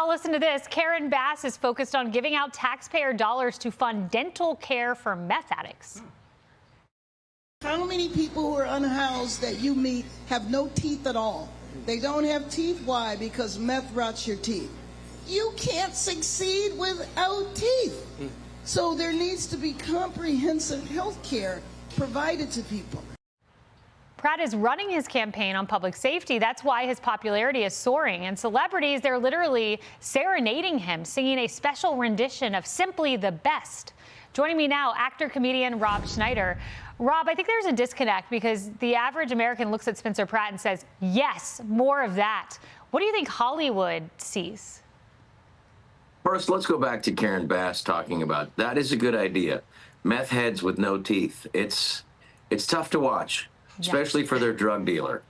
Well, listen to this. Karen Bass is focused on giving out taxpayer dollars to fund dental care for meth addicts. How many people who are unhoused that you meet have no teeth at all? They don't have teeth. Why? Because meth rots your teeth. You can't succeed without teeth. So there needs to be comprehensive health care provided to people. Pratt is running his campaign on public safety. That's why his popularity is soaring. And celebrities, they're literally serenading him, singing a special rendition of Simply the Best. Joining me now, actor-comedian Rob Schneider. Rob, I think there's a disconnect because the average American looks at Spencer Pratt and says, yes, more of that. What do you think Hollywood sees? First, let's go back to Karen Bass talking about that is a good idea. Meth heads with no teeth. It's tough to watch, especially for their drug dealer.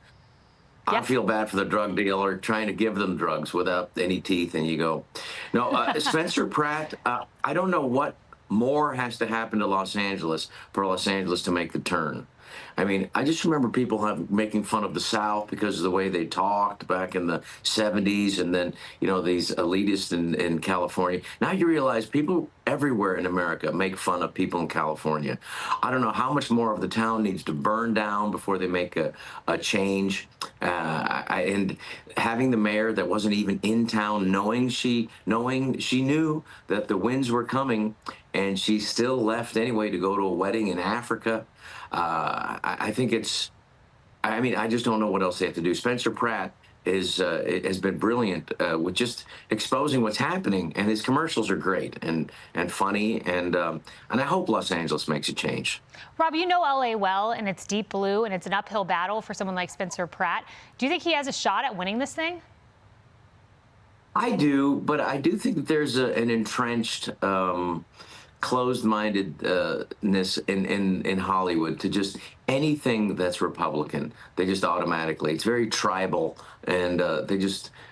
I feel bad for the drug dealer trying to give them drugs without any teeth, and you go, no, Spencer Pratt, I don't know what more has to happen to Los Angeles for Los Angeles to make the turn. I mean, I just remember people making fun of the South because of the way they talked back in the 70s, and then, you know, these elitists in California. Now you realize people everywhere in America make fun of people in California. I don't know how much more of the town needs to burn down before they make a change. And having the mayor that wasn't even in town, knowing she knew that the winds were coming, and she still left anyway to go to a wedding in Africa. I think I mean, I just don't know what else they have to do. Spencer Pratt has been brilliant with just exposing what's happening, and his commercials are great and funny, and I hope Los Angeles makes a change. Rob, you know LA well, and it's deep blue, and it's an uphill battle for someone like Spencer Pratt. Do you think he has a shot at winning this thing? I do, but I do think that there's an entrenched closed-mindedness in Hollywood to just anything that's Republican. They just automatically, it's very tribal, and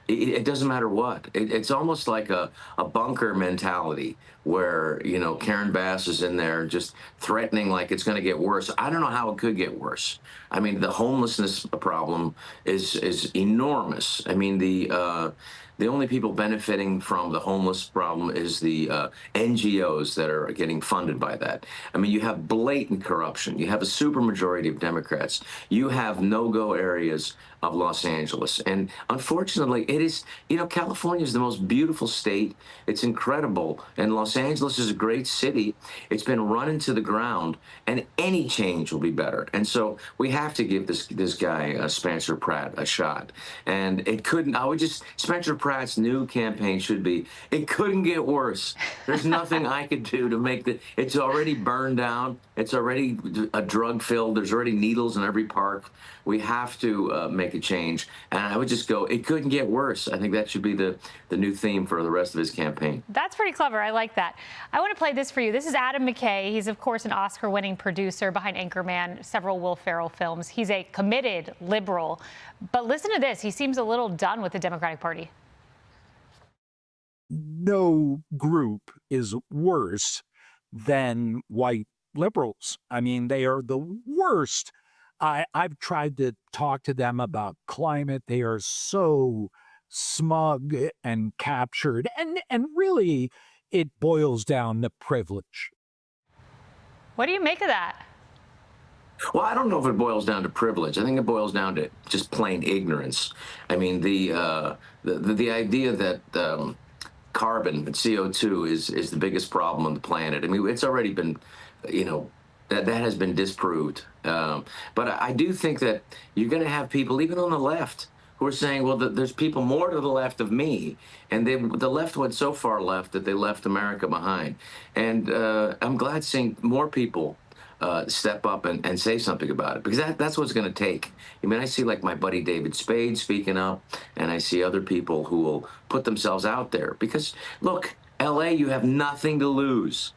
it doesn't matter what. It's almost like a bunker mentality where, you know, Karen Bass is in there just threatening like it's going to get worse. I don't know how it could get worse. I mean, the homelessness problem is enormous. I mean, the only people benefiting from the homeless problem is the NGOs that are getting funded by that. I mean, you have blatant corruption. You have a supermajority of Democrats. You have no-go areas of Los Angeles. And unfortunately, it is, you know, California is the most beautiful state. It's incredible. And Los Angeles is a great city. It's been run into the ground, and any change will be better. And so we have to give this guy, Spencer Pratt, a shot. And it couldn't, Spencer Pratt's new campaign should be, it couldn't get worse. There's nothing I could do to make it's already burned down. It's already a drug filled. There's already needles in every park. We have to make a change. And I would just go, it couldn't get worse. I think that should be the new theme for the rest of his campaign. That's pretty clever. I like that. I want to play this for you. This is Adam McKay. He's, of course, an Oscar-winning producer behind Anchorman, several Will Ferrell films. He's a committed liberal. But listen to this. He seems a little done with the Democratic Party. No group is worse than white liberals. I mean, they are the worst. I've tried to talk to them about climate. They are so smug and captured. And really, it boils down to privilege. What do you make of that? Well, I don't know if it boils down to privilege. I think it boils down to just plain ignorance. I mean, the idea that carbon and CO2 is the biggest problem on the planet. I mean, it's already been, you know, that has been disproved. But I do think that you're going to have people, even on the left, who are saying, well, there's people more to the left of me. And the left went so far left that they left America behind. And I'm glad seeing more people step up and say something about it, because that's what it's going to take. I mean, I see like my buddy David Spade speaking up, and I see other people who will put themselves out there. Because, look, LA, you have nothing to lose.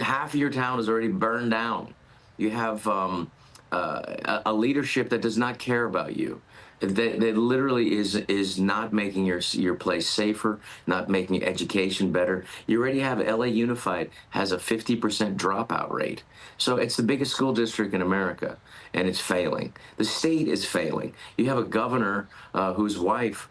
Half of your town is already burned down. You have a leadership that does not care about you. That literally is not making your place safer, not making education better. You already have LA Unified has a 50% dropout rate. So it's the biggest school district in America, and it's failing. The state is failing. You have a governor whose wife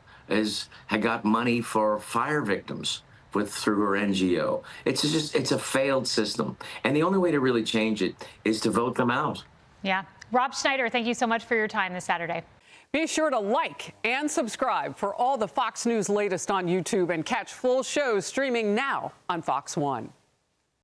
had got money for fire victims through her NGO. It's a failed system. And the only way to really change it is to vote them out. Yeah. Rob Schneider, thank you so much for your time this Saturday. Be sure to like and subscribe for all the Fox News latest on YouTube and catch full shows streaming now on Fox One.